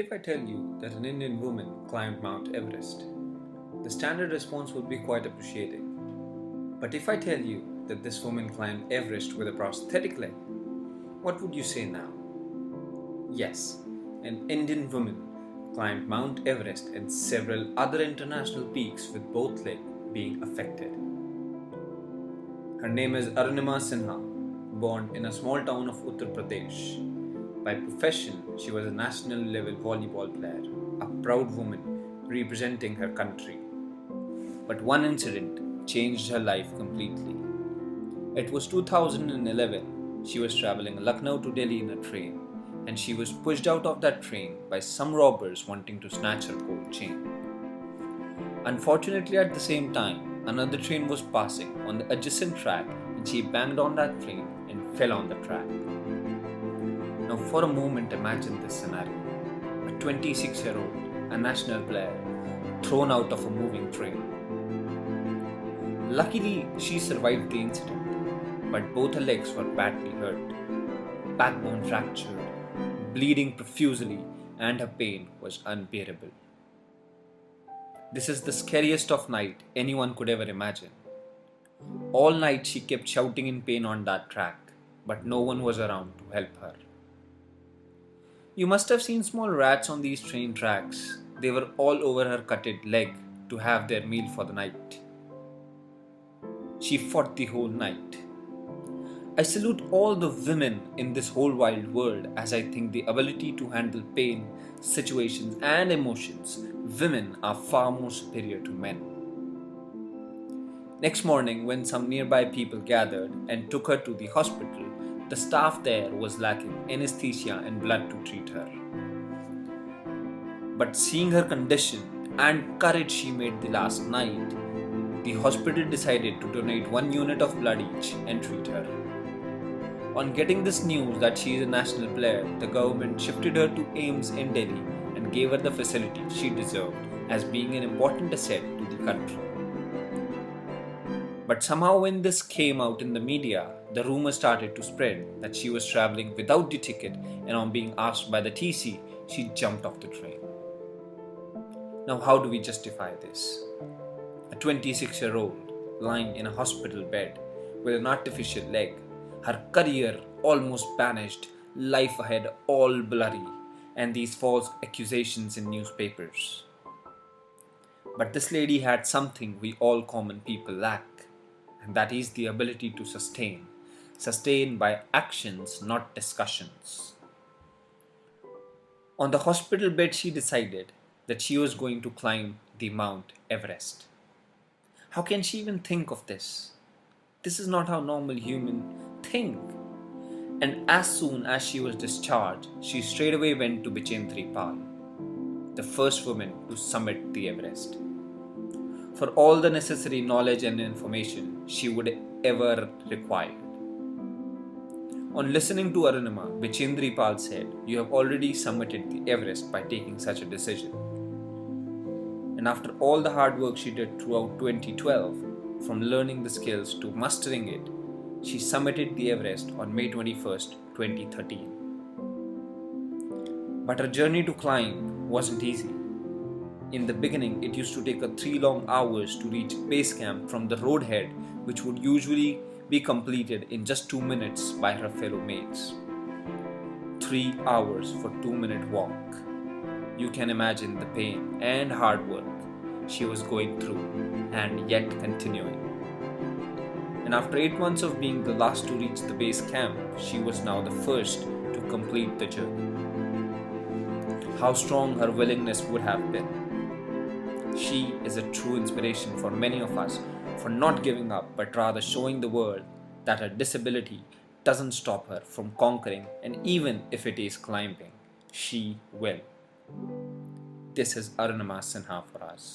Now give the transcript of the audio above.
If I tell you that an Indian woman climbed Mount Everest, the standard response would be quite appreciating. But if I tell you that this woman climbed Everest with a prosthetic leg, what would you say now? Yes, an Indian woman climbed Mount Everest and several other international peaks with both legs being affected. Her name is Arunima Sinha, born in a small town of Uttar Pradesh. By profession, she was a national level volleyball player, a proud woman representing her country. But one incident changed her life completely. It was 2011. She was traveling Lucknow to Delhi in a train, and she was pushed out of that train by some robbers wanting to snatch her gold chain. Unfortunately, at the same time, another train was passing on the adjacent track and she banged on that train and fell on the track. Now, for a moment, imagine this scenario. A 26-year-old, a national player, thrown out of a moving train. Luckily, she survived the incident, but both her legs were badly hurt, backbone fractured, bleeding profusely, and her pain was unbearable. This is the scariest of night anyone could ever imagine. All night she kept shouting in pain on that track, but no one was around to help her. You must have seen small rats on these train tracks. They were all over her cutted leg to have their meal for the night. She fought the whole night. I salute all the women in this whole wild world, as I think the ability to handle pain, situations and emotions, women are far more superior to men. Next morning, when some nearby people gathered and took her to the hospital, the staff there was lacking anesthesia and blood to treat her. But seeing her condition and courage she made the last night, the hospital decided to donate 1 unit of blood each and treat her. On getting this news that she is a national player, the government shifted her to AIIMS in Delhi and gave her the facility she deserved as being an important asset to the country. But somehow when this came out in the media, the rumor started to spread that she was travelling without the ticket, and on being asked by the TC, she jumped off the train. Now how do we justify this? A 26-year-old lying in a hospital bed with an artificial leg, her career almost banished, life ahead all blurry, and these false accusations in newspapers. But this lady had something we all common people lack, and that is the ability to sustain. Sustain by actions, not discussions. On the hospital bed, she decided that she was going to climb the Mount Everest. How can she even think of this? This is not how normal humans think. And as soon as she was discharged, she straightaway went to Bichendri-Pal, the first woman to summit the Everest, for all the necessary knowledge and information she would ever require. On listening to Arunima, Bichendri-Pal said, "You have already summited the Everest by taking such a decision." And after all the hard work she did throughout 2012, from learning the skills to mastering it, she summited the Everest on May 21st, 2013. But her journey to climb wasn't easy. In the beginning, it used to take her 3 long hours to reach base camp from the roadhead, which would usually be completed in just 2 minutes by her fellow mates. 3 hours for 2-minute walk. You can imagine the pain and hard work she was going through and yet continuing. And after 8 months of being the last to reach the base camp, she was now the first to complete the journey. How strong her willingness would have been. She is a true inspiration for many of us for not giving up, but rather showing the world that her disability doesn't stop her from conquering, and even if it is climbing, she will. This is Arunima Sinha for us.